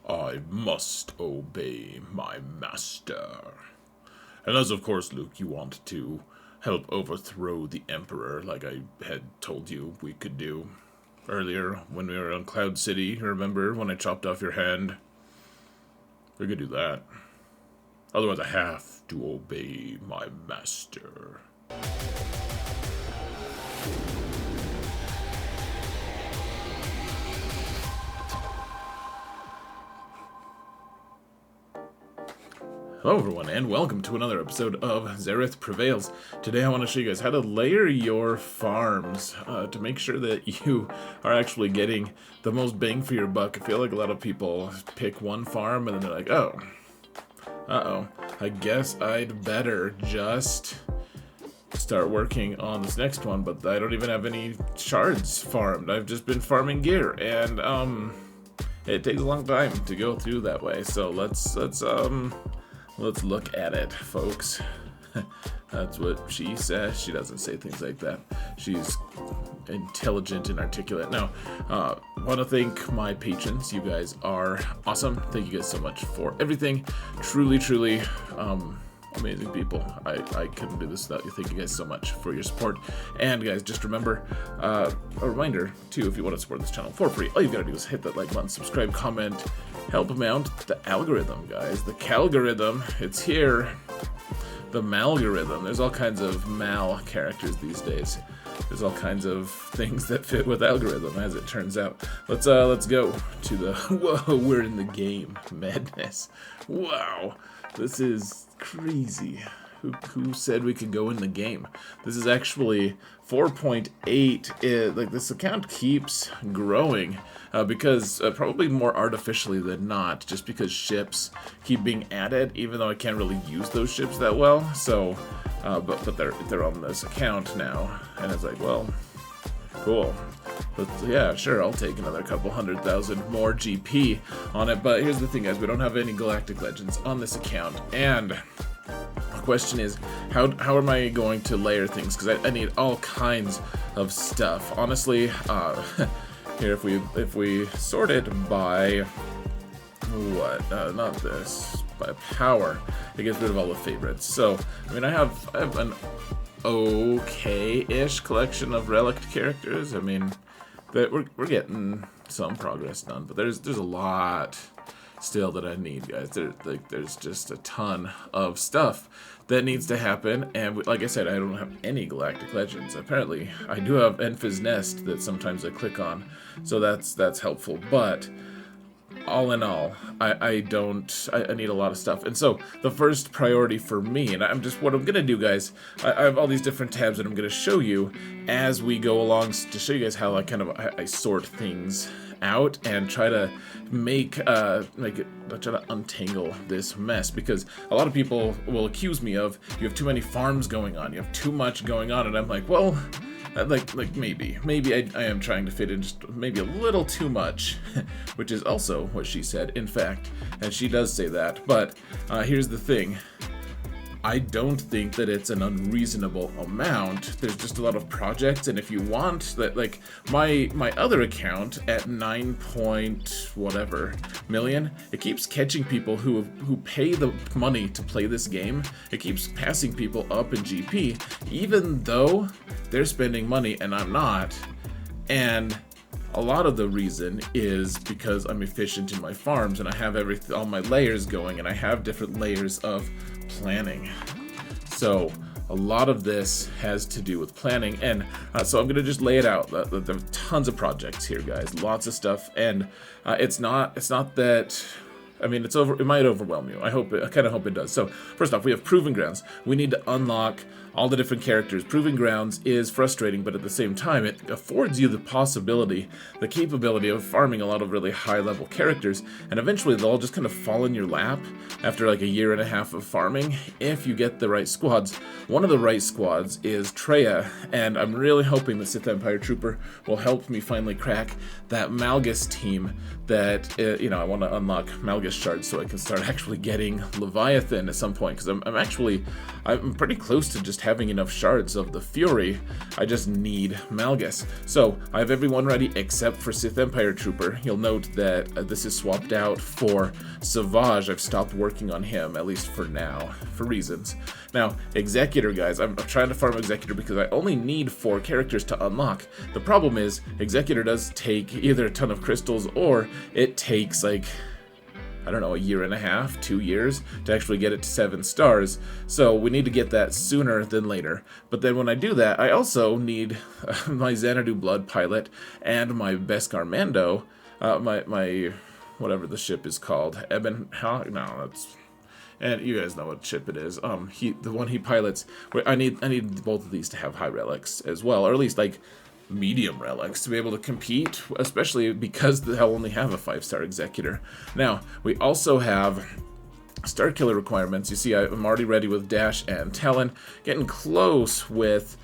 I must obey my master. Unless, of course, Luke, you want to help overthrow the Emperor like I had told you we could do earlier when we were on Cloud City. Remember when I chopped off your hand? We could do that. Otherwise, I have to obey my master. Hello everyone, and welcome to another episode of Zareth Prevails. Today I want to show you guys how to layer your farms to make sure that you are actually getting the most bang for your buck. I feel like a lot of people pick one farm and then they're like, oh, I guess I'd better just start working on this next one, but I don't even have any shards farmed. I've just been farming gear, and it takes a long time to go through that way. So let's look at it, folks. That's what she says. She doesn't say things like that. She's intelligent and articulate. Now, want to thank my patrons. You guys are awesome. Thank you guys so much for everything. Truly, amazing people. I couldn't do this without you. Thank you guys so much for your support. And guys, just remember, a reminder too, if you want to support this channel for free, all you've got to do is hit that like button, subscribe, comment, help them out. The algorithm, guys. The calgorithm. It's here. The malgorithm. There's all kinds of mal characters these days. There's all kinds of things that fit with algorithm, as it turns out. Let's go to the whoa, we're in the game madness. Wow, this is crazy. Who said we could go in the game? This is actually 4.8. Like, this account keeps growing because probably more artificially than not, just because ships keep being added, even though I can't really use those ships that well. So, but they're on this account now, and it's like, well, cool. But yeah, sure, I'll take another couple 100,000 more GP on it. But here's the thing, guys, we don't have any Galactic Legends on this account, and question is, how am I going to layer things? Because I need all kinds of stuff. Honestly, here if we sort it by what? Not this. By power, it gets rid of all the favorites. So I mean, I have an okay-ish collection of relic characters. I mean, that we're getting some progress done, but there's a lot still that I need, guys. There's just a ton of stuff that needs to happen, and like I said, I don't have any Galactic Legends. Apparently, I do have Enfys Nest that sometimes I click on, so that's helpful. But all in all, I need a lot of stuff. And so the first priority for me, and what I'm gonna do, guys, I have all these different tabs that I'm gonna show you as we go along to show you guys how I sort things out and try to try to untangle this mess, because a lot of people will accuse me of, you have too many farms going on, you have too much going on, and I'm like, well, maybe I am trying to fit in just maybe a little too much, which is also what she said, in fact, and she does say that. But here's the thing. I don't think that it's an unreasonable amount. There's just a lot of projects, and if you want that, like my other account at 9 point whatever million, it keeps catching people who pay the money to play this game. It keeps passing people up in GP, even though they're spending money and I'm not. And a lot of the reason is because I'm efficient in my farms and I have all my layers going, and I have different layers of planning. So a lot of this has to do with planning, and so I'm gonna just lay it out. There are tons of projects here, guys, lots of stuff, and it's not that. I mean, it might overwhelm you. I kind of hope it does. So first off, we have Proving Grounds. We need to unlock all the different characters. Proving Grounds is frustrating, but at the same time, it affords you the capability of farming a lot of really high-level characters, and eventually they'll all just kind of fall in your lap after like a year and a half of farming, if you get the right squads. One of the right squads is Treya, and I'm really hoping the Sith Empire Trooper will help me finally crack that Malgus team that, I want to unlock Malgus Argus shards so I can start actually getting Leviathan at some point, because I'm pretty close to just having enough shards of the Fury. I just need Malgus. So I have everyone ready except for Sith Empire Trooper. You'll note that this is swapped out for Savage. I've stopped working on him, at least for now, for reasons. Now, Executor, guys, I'm trying to farm Executor because I only need 4 characters to unlock. The problem is, Executor does take either a ton of crystals or it takes, like, I don't know, a year and a half, 2 years to actually get it to 7 stars. So we need to get that sooner than later. But then when I do that, I also need my Xanadu Blood Pilot and my Beskar Mando, my whatever the ship is called, and you guys know what ship it is. The one he pilots. I need both of these to have high relics as well, or at least like medium relics to be able to compete, especially because they'll only have a 5-star Executor. Now we also have Starkiller requirements. You see, I'm already ready with Dash and Talon, getting close with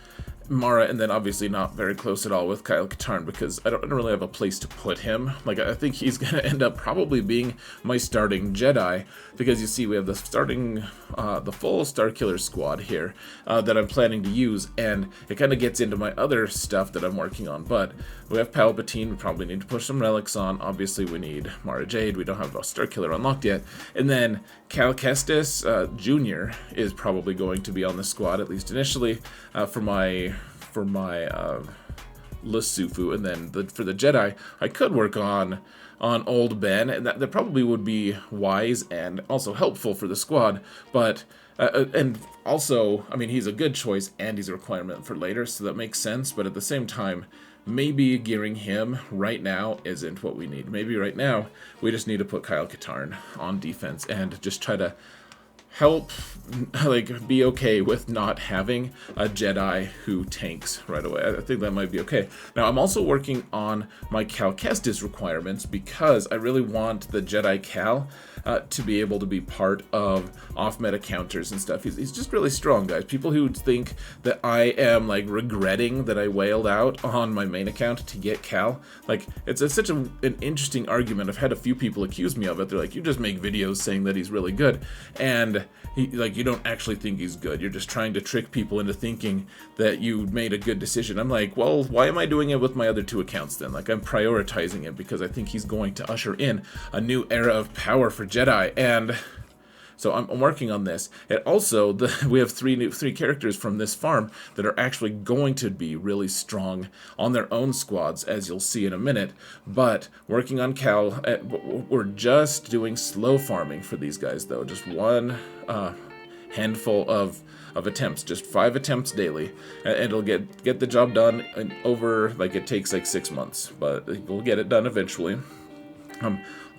Mara, and then obviously not very close at all with Kyle Katarn, because I don't really have a place to put him. Like, I think he's going to end up probably being my starting Jedi, because you see we have the full Starkiller squad here that I'm planning to use, and it kind of gets into my other stuff that I'm working on. But we have Palpatine, we probably need to push some relics on. Obviously we need Mara Jade, we don't have a Starkiller unlocked yet. And then Cal Kestis Jr. is probably going to be on the squad, at least initially, for my Lasufu, and then for the Jedi, I could work on Old Ben, and that probably would be wise and also helpful for the squad, but and also, I mean, he's a good choice and he's a requirement for later, so that makes sense, but at the same time, maybe gearing him right now isn't what we need. Maybe right now, we just need to put Kyle Katarn on defense and just try to help, like, be okay with not having a Jedi who tanks right away. I think that might be okay. Now, I'm also working on my Cal Kestis requirements because I really want the Jedi Cal to be able to be part of off-meta counters and stuff. He's just really strong, guys. People who think that I am, like, regretting that I wailed out on my main account to get Cal, like, it's such an interesting argument. I've had a few people accuse me of it. They're like, you just make videos saying that he's really good, and you don't actually think he's good. You're just trying to trick people into thinking that you made a good decision. I'm like, well, why am I doing it with my other 2 accounts then? Like, I'm prioritizing it because I think he's going to usher in a new era of power for Jedi, and so I'm working on this. And also, we have three characters from this farm that are actually going to be really strong on their own squads, as you'll see in a minute. But working on Cal, we're just doing slow farming for these guys, though. Just one handful of attempts, just 5 attempts daily, and it'll get the job done over, like, it takes like 6 months, but we'll get it done eventually.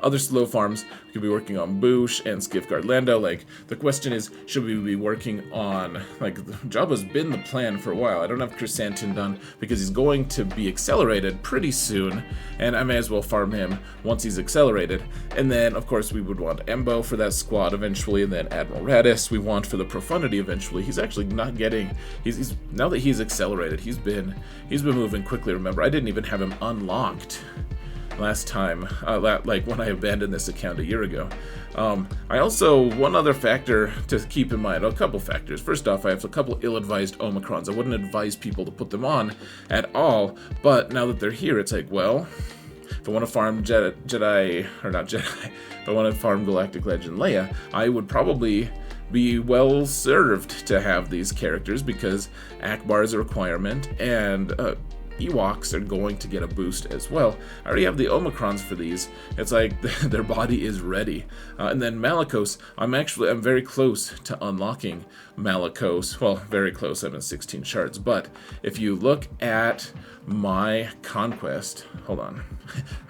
Other slow farms, we could be working on Boosh and Skiffguard Lando. Like, the question is, should we be working on, like, Jabba's been the plan for a while. I don't have Chrysanthemum done because he's going to be accelerated pretty soon, and I may as well farm him once he's accelerated. And then, of course, we would want Embo for that squad eventually, and then Admiral Radis we want for the Profundity eventually. He's actually not getting, he's now that he's accelerated, he's been moving quickly. Remember, I didn't even have him unlocked last time, like when I abandoned this account a year ago. I also, one other factor to keep in mind, a couple factors. First off, I have a couple ill-advised Omicrons. I wouldn't advise people to put them on at all, but now that they're here, it's like, well, if I want to farm if I want to farm Galactic Legend Leia, I would probably be well served to have these characters because Akbar is a requirement, and Ewoks are going to get a boost as well. I already have the Omicrons for these. It's like their body is ready. And then Malicos, I'm very close to unlocking Malicos. Well, very close. I'm at 16 shards. But if you look at my conquest, hold on.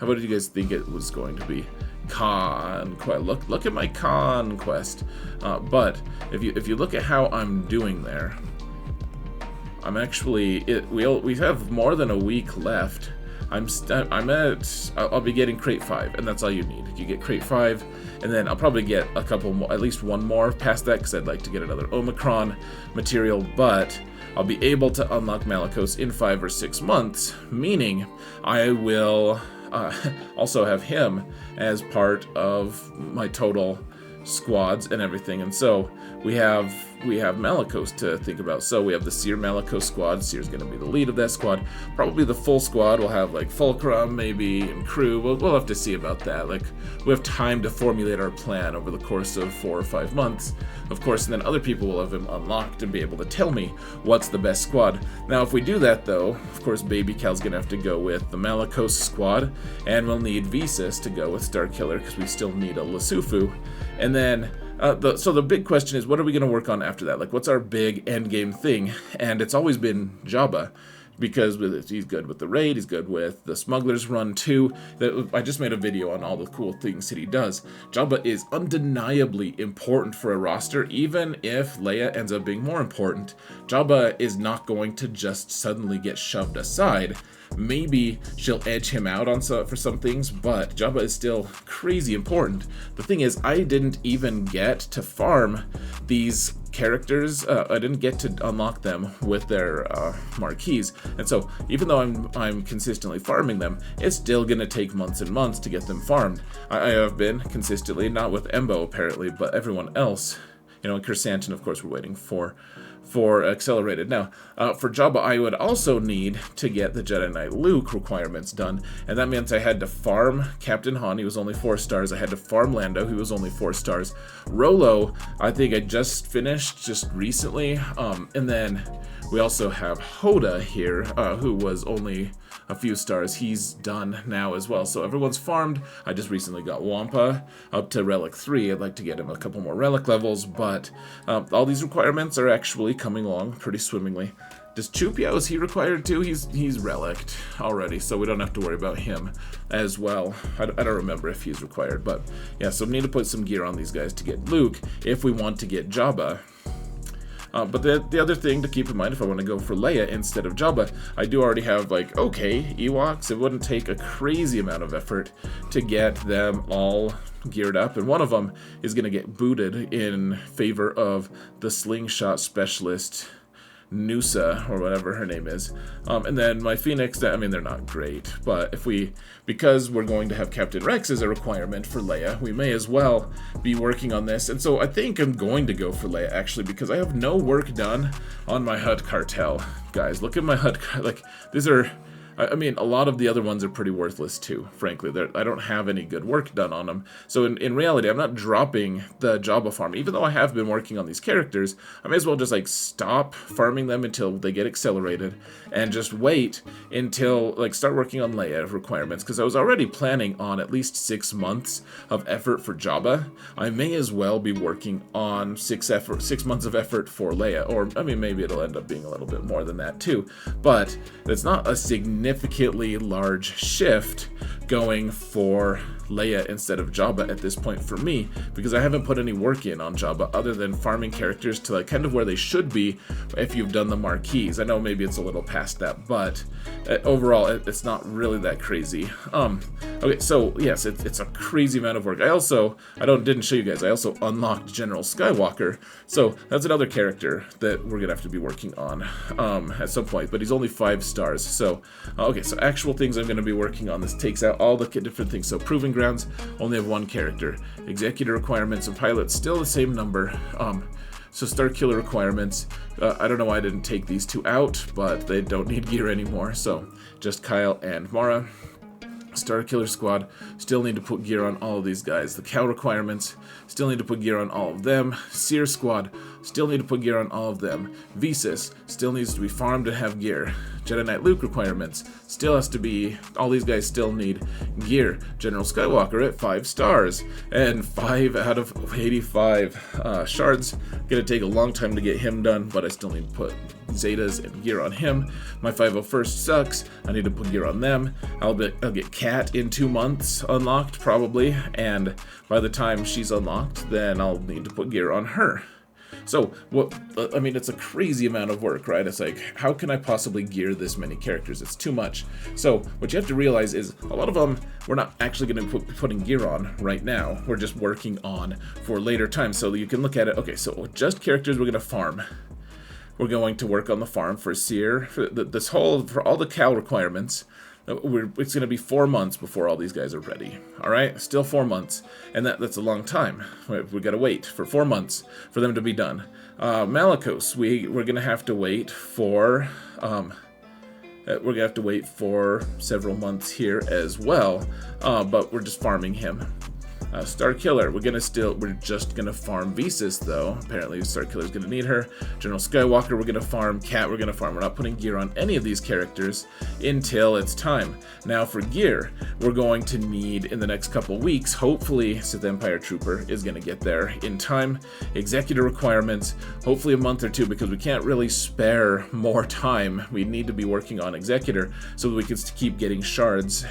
What did you guys think it was going to be? Conquest. Look at my conquest. But if you look at how I'm doing there, I'm actually, we have more than a week left. I'll be getting crate 5, and that's all you need. You get crate 5, and then I'll probably get a couple more, at least one more past that, because I'd like to get another Omicron material, but I'll be able to unlock Malicos in 5 or 6 months, meaning I will also have him as part of my total squads and everything. And so we have Malicos to think about. So we have the Seer Malicos squad. Seer's going to be the lead of that squad. Probably the full squad will have like Fulcrum maybe and crew. We'll have to see about that. Like, we have time to formulate our plan over the course of 4 or 5 months, of course, and then other people will have him unlocked and be able to tell me what's the best squad. Now, if we do that though, of course, Baby Cal's going to have to go with the Malicos squad, and we'll need Visas to go with Starkiller because we still need a Lasufu. And then so the big question is, what are we going to work on after that? Like, what's our big end game thing? And it's always been Jabba, because he's good with the raid, he's good with the smuggler's run too. I just made a video on all the cool things that he does. Jabba is undeniably important for a roster. Even if Leia ends up being more important, Jabba is not going to just suddenly get shoved aside. Maybe she'll edge him out for some things, but Jabba is still crazy important. The thing is, I didn't even get to farm these characters. I didn't get to unlock them with their marquees, and so even though I'm consistently farming them, it's still gonna take months and months to get them farmed. I have been consistently, not with Embo apparently, but everyone else, and Kersantin, of course, we're waiting for accelerated. Now, for Jabba, I would also need to get the Jedi Knight Luke requirements done, and that meant I had to farm Captain Han, he was only 4 stars. I had to farm Lando, he was only 4 stars. Rolo, I think I just finished just recently, and then we also have Hoda here, who was only a few stars. He's done now as well. So everyone's farmed. I just recently got Wampa up to Relic 3. I'd like to get him a couple more Relic levels, but all these requirements are actually coming along pretty swimmingly. Does Chupio, is he required too? He's Relicked already, so we don't have to worry about him as well. I don't remember if he's required, but yeah, so we need to put some gear on these guys to get Luke if we want to get Jabba. But the other thing to keep in mind, if I want to go for Leia instead of Jabba, I do already have, like, okay, Ewoks. It wouldn't take a crazy amount of effort to get them all geared up, and one of them is going to get booted in favor of the slingshot specialist Noosa, or whatever her name is. And then my Phoenix, I mean, they're not great, but because we're going to have Captain Rex as a requirement for Leia, we may as well be working on this. And so I think I'm going to go for Leia, actually, because I have no work done on my HUD cartel. Guys, look at my HUD, like, these are, I mean, a lot of the other ones are pretty worthless too, frankly. I don't have any good work done on them. So in reality, I'm not dropping the Jabba farm. Even though I have been working on these characters, I may as well just, like, stop farming them until they get accelerated and just wait until, like, start working on Leia requirements, because I was already planning on at least 6 months of effort for Jabba. I may as well be working on 6 months of effort for Leia, or, I mean, maybe it'll end up being a little bit more than that too, but it's not a significantly large shift going for Leia instead of Jabba at this point for me, because I haven't put any work in on Jabba other than farming characters to, like, kind of where they should be if you've done the marquees. I know maybe it's a little past that, but overall it's not really that crazy. Okay, so yes, it's a crazy amount of work. I didn't show you guys, I also unlocked General Skywalker, so that's another character that we're gonna have to be working on at some point, but he's only 5 stars. So okay, so actual things I'm gonna be working on. This takes out all the different things. So Proving Grounds only have 1 character. Executor requirements and pilots still the same number. So Starkiller requirements, I don't know why I didn't take these 2 out, but they don't need gear anymore, so just Kyle and Mara. Starkiller squad, still need to put gear on all of these guys. The cow requirements, still need to put gear on all of them. Seer squad, still need to put gear on all of them. Visas, still needs to be farmed and have gear. Jedi Knight Luke requirements, still has to be, all these guys still need gear. General Skywalker at 5 stars, and 5 out of 85 shards. Gonna take a long time to get him done, but I still need to put Zetas and gear on him. My 501st sucks, I need to put gear on them. I'll get Cat in 2 months unlocked, probably, and by the time she's unlocked, then I'll need to put gear on her. So, I mean, it's a crazy amount of work, right? It's like, how can I possibly gear this many characters? It's too much. So, what you have to realize is, a lot of them, we're not actually going to be putting gear on right now. We're just working on for later time. So, you can look at it, okay, so just characters we're going to farm. We're going to work on the farm for Seer, for all the cow requirements. it's going to be 4 months before all these guys are ready. All right, still 4 months, and that's a long time. We got to wait for 4 months for them to be done. Malicos, we're going to have to wait for. We're going to have to wait for several months here as well, but we're just farming him. Starkiller, we're just gonna farm Visas though. Apparently Starkiller's gonna need her. General Skywalker, we're gonna farm. Cat, we're gonna farm. We're not putting gear on any of these characters until it's time. Now for gear, we're going to need in the next couple weeks, hopefully Sith Empire Trooper is gonna get there in time. Executor requirements, hopefully a month or two, because we can't really spare more time. We need to be working on Executor so that we can keep getting shards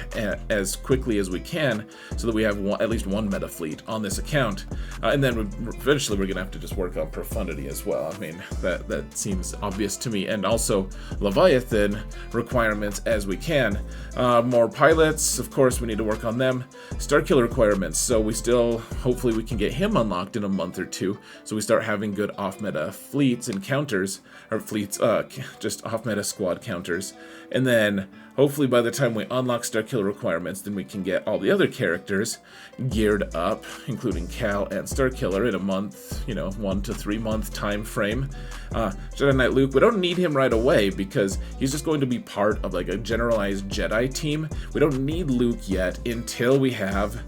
as quickly as we can, so that we have at least one meta fleet on this account, and then eventually we're gonna have to just work on Profundity as well. I mean, that seems obvious to me. And also Leviathan requirements as we can. More pilots, of course, we need to work on them. Starkiller requirements, so hopefully we can get him unlocked in a month or two, so we start having good off-meta fleets and counters, or fleets, just off-meta squad counters. And then hopefully by the time we unlock Starkiller requirements, then we can get all the other characters geared up, including Cal and Starkiller, in a month, 1 to 3 month time frame. Jedi Knight Luke, we don't need him right away because he's just going to be part of like a generalized Jedi team. We don't need Luke yet until we have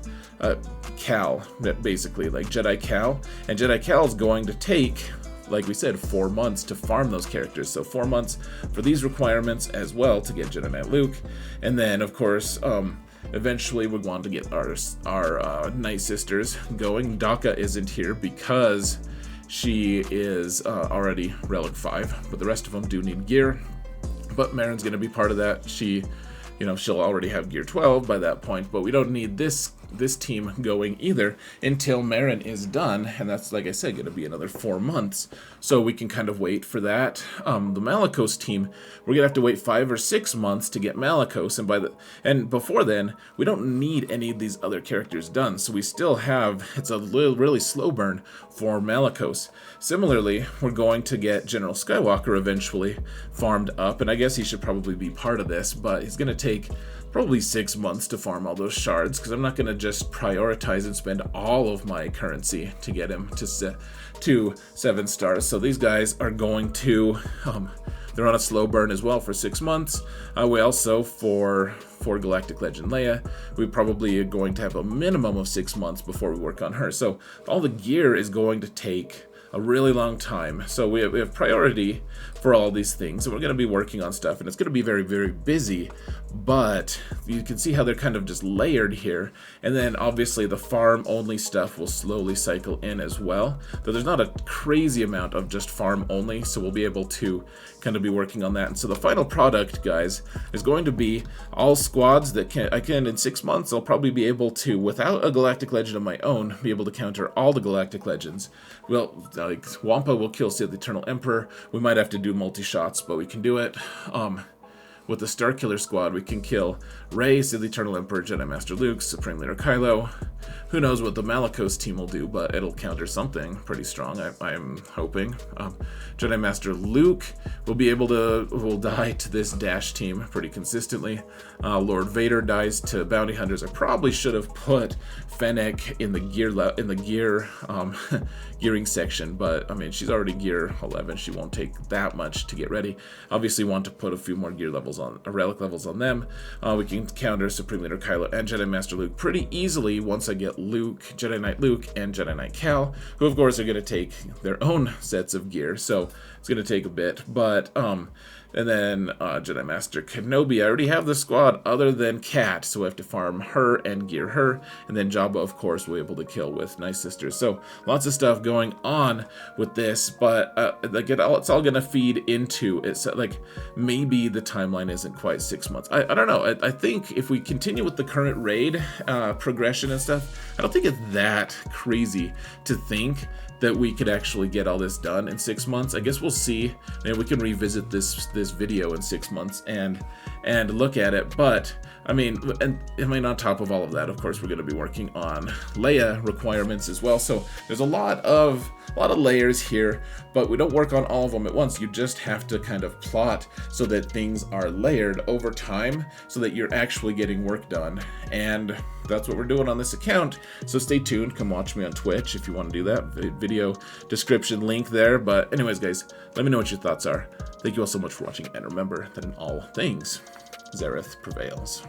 Cal, basically, like Jedi Cal. And Jedi Cal is going to take, like we said, 4 months to farm those characters. So 4 months for these requirements as well to get Jedi Knight Luke. And then, of course, eventually we want to get our Night Sisters going. Daka isn't here because she is already Relic 5, but the rest of them do need gear. But Marin's going to be part of that. She'll already have gear 12 by that point, but we don't need this team going either until Marin is done, and that's, like I said, going to be another 4 months, so we can kind of wait for that. The Malicos team, we're gonna have to wait 5 or 6 months to get Malicos, and before then we don't need any of these other characters done, so we still have, it's a really slow burn for Malicos. Similarly, we're going to get General Skywalker eventually farmed up, and I guess he should probably be part of this, but he's gonna take probably 6 months to farm all those shards, because I'm not going to just prioritize and spend all of my currency to get him to 7 stars. So these guys are going to, they're on a slow burn as well for 6 months. We also, for Galactic Legend Leia, we probably are going to have a minimum of 6 months before we work on her. So all the gear is going to take a really long time. So we have priority for all these things, and we're going to be working on stuff, and it's going to be very, very busy, but you can see how they're kind of just layered here. And then obviously the farm only stuff will slowly cycle in as well, though there's not a crazy amount of just farm only, so we'll be able to kind of be working on that. And so the final product, guys, is going to be all squads that I can in 6 months, I'll probably be able to, without a Galactic Legend of my own, be able to counter all the Galactic Legends. Well, like Wampa will kill Sith Eternal Emperor. We might have to do multi-shots, but we can do it. With the Starkiller squad, we can kill Rey, Sith Eternal Emperor, Jedi Master Luke, Supreme Leader Kylo. Who knows what the Malicos team will do, but it'll counter something pretty strong, I'm hoping. Jedi Master Luke will die to this Dash team pretty consistently. Lord Vader dies to Bounty Hunters. I probably should have put Fennec in the gearing section, but I mean, she's already gear 11. She won't take that much to get ready. Obviously want to put a few more gear levels on, relic levels on them. We can counter Supreme Leader Kylo and Jedi Master Luke pretty easily once I get Luke, Jedi Knight Luke, and Jedi Knight Cal, who of course are going to take their own sets of gear, so it's going to take a bit, but and then Jedi Master Kenobi, I already have the squad other than Cat, so I have to farm her and gear her, and then Jabba, of course, we're able to kill with Night Sisters. So lots of stuff going on with this, but it's all going to feed into it. Like, maybe the timeline isn't quite 6 months. I don't know. I think if we continue with the current raid progression and stuff, I don't think it's that crazy to think that we could actually get all this done in 6 months. I guess we'll see, and we can revisit this video in 6 months and and look at it. But I mean, on top of all of that, of course, we're going to be working on Leia requirements as well. So there's a lot of layers here, but we don't work on all of them at once. You just have to kind of plot so that things are layered over time so that you're actually getting work done. And that's what we're doing on this account. So stay tuned. Come watch me on Twitch if you want to do that. Video description link there. But anyways, guys, let me know what your thoughts are. Thank you all so much for watching. And remember that in all things, Xaereth prevails.